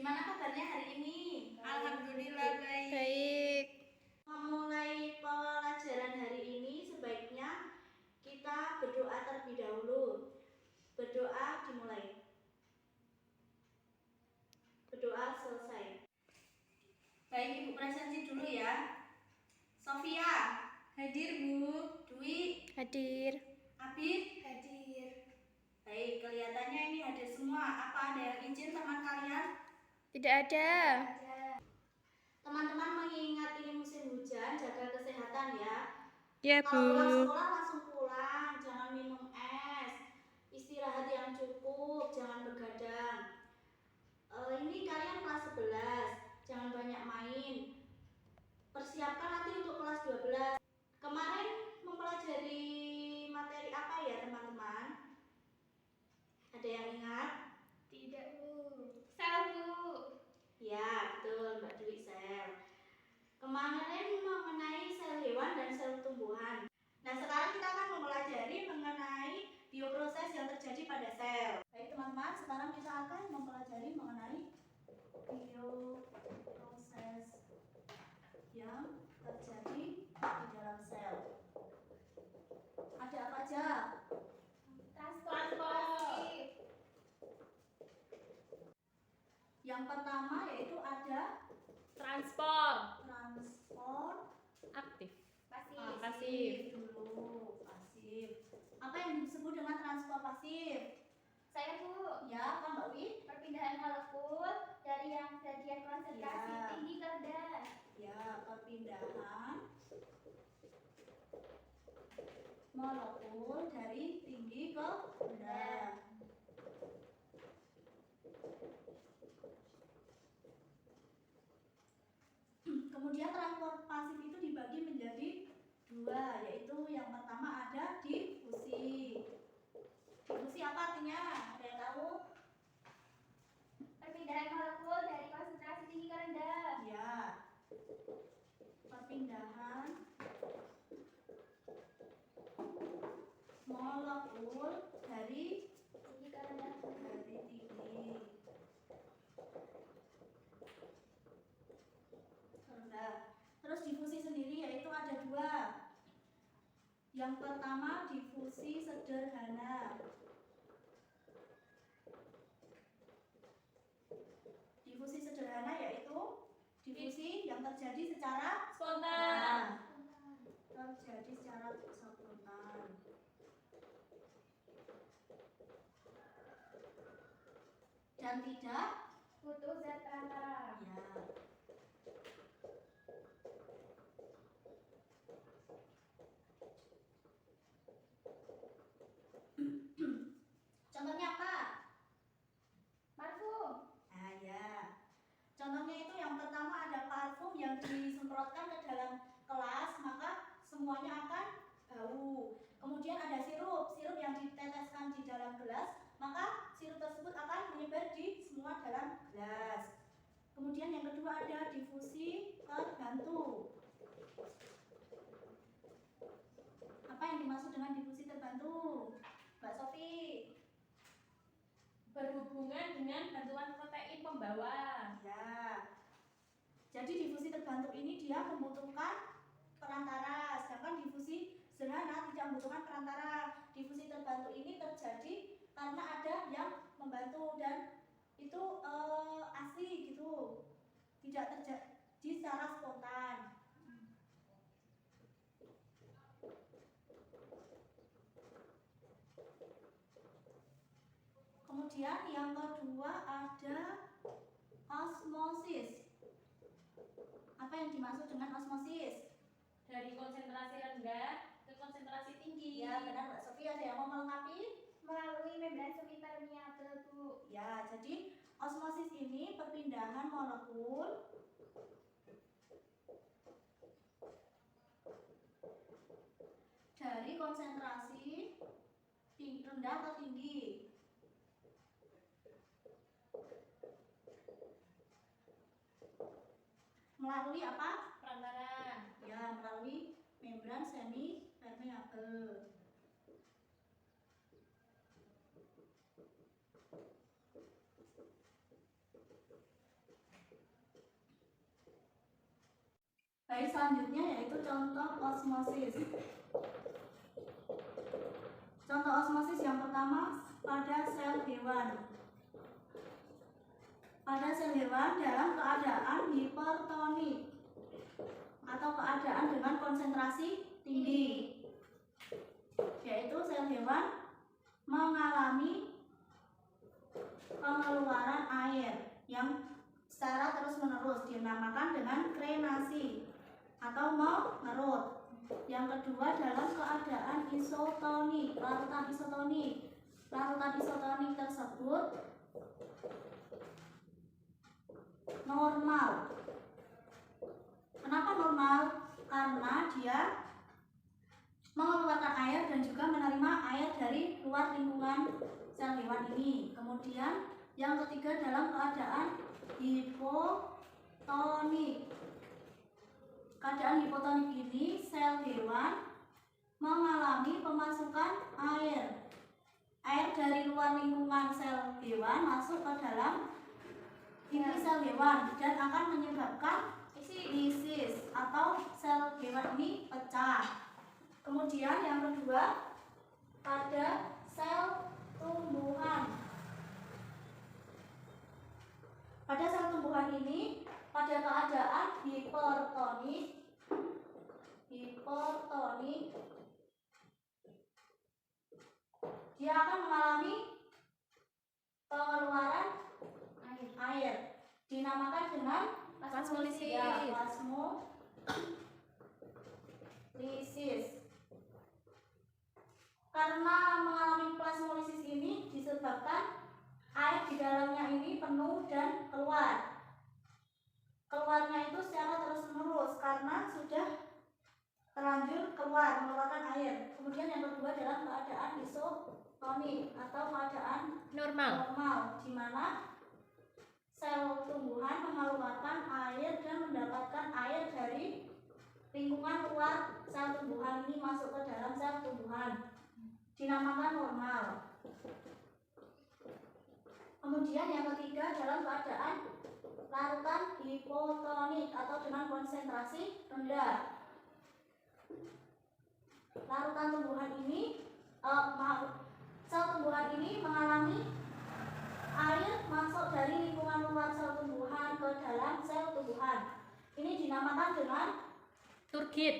Gimana kabarnya hari ini? Alhamdulillah baik. Baik. Memulai pelajaran hari ini sebaiknya kita berdoa terlebih dahulu. Berdoa dimulai. Berdoa selesai. Baik, Ibu presensi dulu ya. Sofia, Hadir Bu. Dwi, Hadir. Abid, Hadir. baik, kelihatannya ini hadir semua. Apa ada yang izin teman kalian? Tidak ada. Teman-teman mengingat ini musim hujan, jaga kesehatan ya. Ya, Kalau pulang Bu. sekolah langsung pulang, jangan minum es, istirahat yang cukup, jangan begadang. Ini kalian kelas 11, jangan banyak main. Persiapkan nanti untuk kelas 12. Kemarin mempelajari materi apa ya teman-teman? Ada yang ingat? Tidak Bu. Sel Bu. Ya, betul Mbak Dwi sel. Kemarin mengenai sel hewan dan sel tumbuhan. Nah, sekarang kita akan mempelajari mengenai bioproses yang terjadi pada sel. Baik teman-teman, sekarang kita akan mempelajari mengenai bioproses yang terjadi di dalam sel. Ada apa aja? Transportasi. Yang pertama yaitu ada Transport. transport Aktif. Pasif. dulu, pasif. Apa yang disebut dengan transport pasif? Saya Bu. Ya, Kak Mbak Wi. Perpindahan molekul dari yang bagian konsentrasi Ya. tinggi ke rendah. Ya, perpindahan molekul dari tinggi ke rendah. Kemudian transport pasif itu dibagi menjadi dua, yaitu yang pertama ada difusi. Difusi apa artinya? Ada yang tahu? Perpindahan molekul dari konsentrasi tinggi ke rendah. Ya, perpindahan molekul dari Tinggi ke rendah. tinggi ke rendah. Terus difusi sendiri yaitu ada dua. Yang pertama difusi sederhana. Difusi sederhana yaitu difusi yang terjadi secara Spontan. terjadi secara spontan. Dan tidak Butuh zat perantara. ya. Contohnya apa? Parfum. Nah ya. Contohnya itu yang pertama ada parfum yang disemprotkan ke dalam kelas, maka semuanya akan bau. Kemudian ada sirup yang diteteskan di dalam gelas, maka sirup tersebut akan menyebar di semua dalam gelas. Kemudian yang kedua ada difusi terbantu. Apa yang dimaksud dengan difusi terbantu? Mbak Sofi. Berhubungan dengan bantuan protein pembawa. Ya. Jadi difusi terbantu ini dia membutuhkan perantara, sedangkan difusi sederhana tidak membutuhkan perantara. Difusi terbantu ini terjadi karena ada yang membantu dan itu asli gitu, tidak terjadi secara spontan. Kemudian yang kedua ada osmosis. Apa yang dimaksud dengan osmosis? Dari konsentrasi rendah ke konsentrasi tinggi. Ya benar Mbak Sofi, ada yang mau melengkapi? Melalui membran semipermeabel Bu. Ya, jadi osmosis ini perpindahan molekul dari konsentrasi rendah ke tinggi. Melalui apa? Perantara. Ya, melalui membran semipermeabel. Baik, selanjutnya yaitu contoh osmosis. Contoh osmosis yang pertama pada sel hewan. Pada sel hewan dalam keadaan hipertonik atau keadaan dengan konsentrasi tinggi, yaitu sel hewan mengalami pengeluaran air yang secara terus-menerus, dinamakan dengan krenasi atau mengerut. Yang kedua dalam keadaan isotonik, larutan isotonik. Larutan isotonik tersebut normal. Kenapa normal? Karena dia mengeluarkan air dan juga menerima air dari luar lingkungan sel hewan ini. Kemudian yang ketiga dalam keadaan hipotonik. Keadaan hipotonik ini sel hewan mengalami pemasukan air. Air dari luar lingkungan sel hewan masuk ke dalam inti sel hewan dan akan menyebabkan lisis atau sel hewan ini pecah. Kemudian yang kedua pada sel tumbuhan. Pada sel tumbuhan ini pada keadaan hipertonik dia akan mengalami pengeluaran air. Dinamakan dengan Plasmolisis. Ya, plasmolisis. Karena mengalami plasmolisis ini disebabkan air di dalamnya ini penuh dan keluar. Keluarnya itu secara terus-menerus karena sudah terlanjur keluar mengeluarkan air. Kemudian yang kedua dalam keadaan isotonik atau keadaan normal di mana sel tumbuhan mengeluarkan air dan mendapatkan air dari lingkungan luar sel tumbuhan ini masuk ke dalam sel tumbuhan. Dinamakan normal. Kemudian yang ketiga dalam keadaan larutan hipotonik atau dengan konsentrasi rendah. Larutan tumbuhan ini sel tumbuhan ini mengalami air masuk dari lingkungan luar sel tumbuhan ke dalam sel tumbuhan. Ini dinamakan dengan turgid.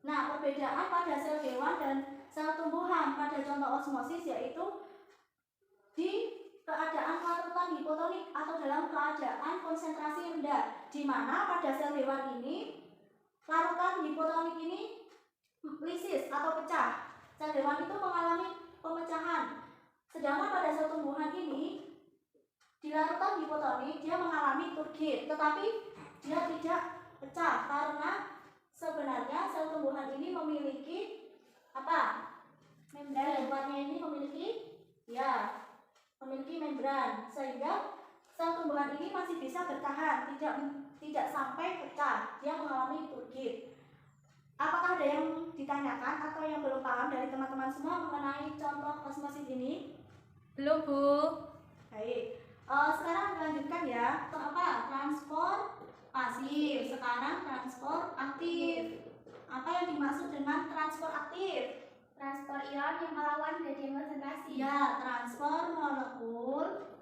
Nah, perbedaan pada sel hewan dan sel tumbuhan pada contoh osmosis yaitu di keadaan larutan hipotonik atau dalam keadaan konsentrasi rendah, di mana pada sel hewan ini larutan hipotonik ini lisis atau pecah. Sel hewan itu mengalami pemecahan. Sedangkan pada sel tumbuhan ini di larutan hipotonik dia mengalami turgid, tetapi dia tidak pecah karena sebenarnya sel tumbuhan ini memiliki apa? Membran. Hewannya ini memiliki membran, sehingga sel tumbuhan ini masih bisa bertahan, tidak sampai pecah. Dia mengalami turgid. Apakah ada yang ditanyakan atau yang belum paham dari teman-teman semua mengenai contoh osmosis ini? Belum, Bu. Baik. Sekarang dilanjutkan ya. Apa? Transport pasif. Sekarang transport aktif. Apa yang dimaksud dengan transport aktif? Transport ion yang melawan gradien konsentrasi. Ya, transport molekul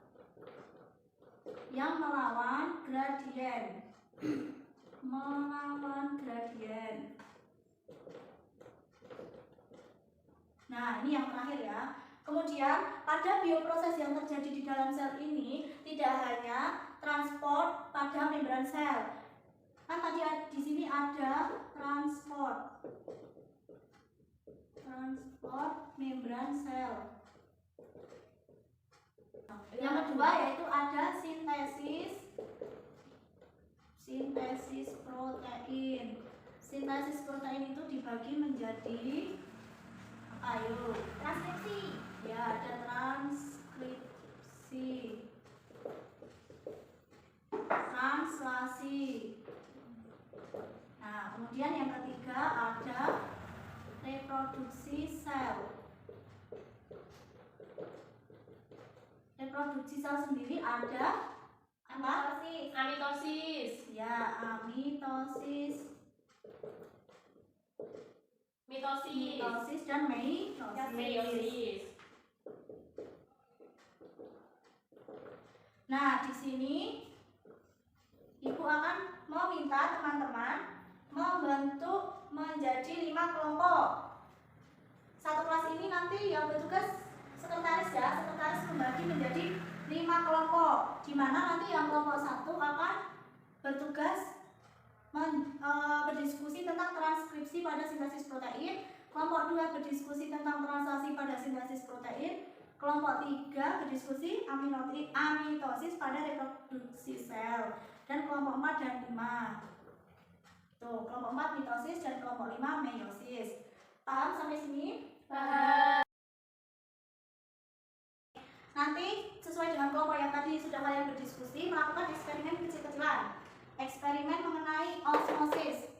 yang melawan gradien. Nah, ini yang terakhir ya. Kemudian pada bioproses yang terjadi di dalam sel ini tidak hanya transport pada membran sel. Kan tadi di sini ada transport membran sel. Yang kedua yaitu ada sintesis protein. Sintesis protein itu dibagi menjadi transkripsi. Ya, ada transkripsi, translasi. Nah, kemudian yang ketiga ada reproduksi sel. Reproduksi sel sendiri ada Apa? Amitosis. Ya, amitosis, Mitosis. mitosis dan meiosis. Meiosis. Nah, di sini Ibu akan meminta teman-teman membentuk menjadi 5 kelompok. Satu kelas ini nanti yang bertugas sekretaris ya, sekretaris membagi menjadi 5 kelompok, di mana nanti yang kelompok 1 akan bertugas berdiskusi tentang transkripsi pada sintesis protein, kelompok 2 berdiskusi tentang translasi pada sintesis protein, kelompok 3 berdiskusi amitosis pada reproduksi sel, dan kelompok 4 dan 5. Tuh, kelompok 4 mitosis dan kelompok 5 meiosis. Paham sampai sini? Paham. Nanti sesuai dengan kelompok yang tadi sudah kalian berdiskusi, melakukan eksperimen kecil-kecilan. Eksperimen mengenai osmosis.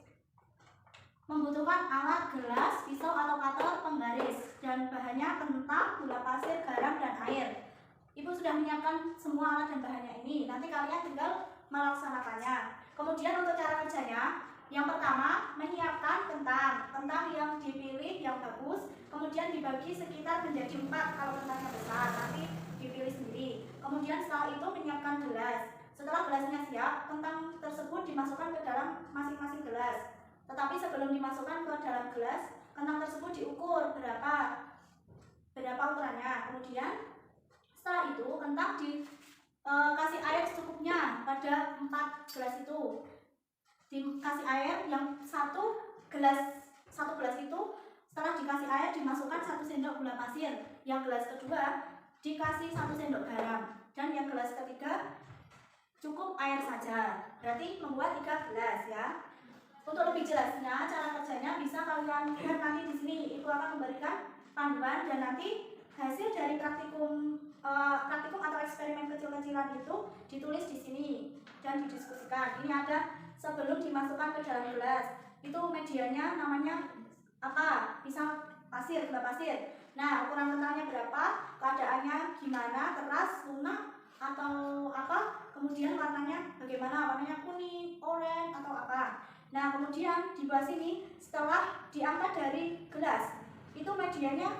Membutuhkan alat gelas, pisau atau cutter, penggaris, dan bahannya kentang, gula pasir, garam, dan air. Ibu sudah menyiapkan semua alat dan bahannya ini. Nanti kalian tinggal melaksanakannya. Kemudian untuk cara kerjanya, yang pertama menyiapkan kentang yang dipilih yang bagus, kemudian dibagi sekitar menjadi 4 kalau kentangnya besar, nanti dipilih sendiri. Kemudian setelah itu menyiapkan gelas. Setelah gelasnya siap, kentang tersebut dimasukkan ke dalam masing-masing gelas. Tetapi sebelum dimasukkan ke dalam gelas, kentang tersebut diukur berapa ukurannya. Kemudian setelah itu kentang dikasih air secukupnya pada 4 gelas itu. Dikasih air yang satu gelas itu, setelah dikasih air dimasukkan 1 sendok gula pasir. Yang gelas kedua dikasih 1 sendok garam, dan yang gelas ketiga cukup air saja. Berarti membuat 3 gelas ya. Untuk lebih jelasnya cara kerjanya bisa kalian lihat nanti di sini. Ibu akan memberikan panduan, dan nanti hasil dari praktikum atau eksperimen kecil-kecilan itu ditulis di sini dan didiskusikan. Ini ada sebelum dimasukkan ke dalam gelas. Itu medianya namanya apa? Misal pasir, gula pasir. Nah, ukuran kentangnya berapa? Keadaannya gimana? Keras, lunak, atau apa? Kemudian warnanya bagaimana? Warnanya kuning, oranye, atau apa? Nah, kemudian di bawah sini setelah diangkat dari gelas, itu medianya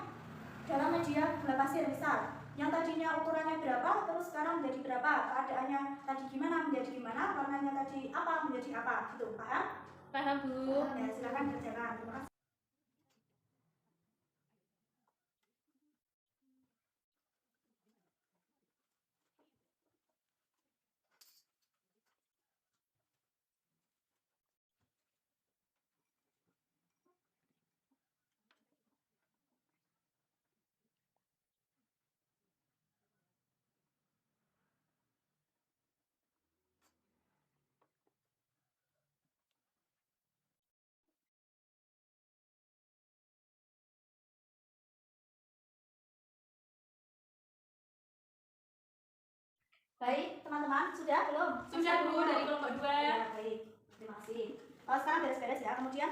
dalam media gula pasir misal. Yang tadinya ukurannya berapa, terus sekarang menjadi berapa? Keadaannya tadi gimana, menjadi gimana? Warnanya tadi apa, menjadi apa? Gitu, paham? Paham, Bu. Ya, silakan kerjakan. Terima kasih. Baik, teman-teman, sudah belum? Sudah, Bu, dari kelompok 2. Ya, baik. Terima kasih. Sekarang beres-beres ya. Kemudian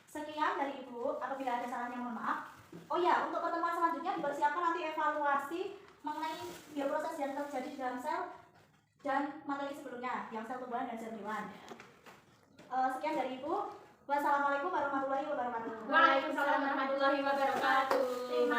sekian dari Ibu. Apabila ada salahnya mohon maaf. Oh ya, untuk pertemuan selanjutnya dipersiapkan nanti evaluasi mengenai bioproses yang terjadi di dalam sel dan materi sebelumnya, yang sel tumbuhan dan sel hewan. Sekian dari Ibu. Wassalamualaikum warahmatullahi wabarakatuh. Waalaikumsalam warahmatullahi wabarakatuh. Terima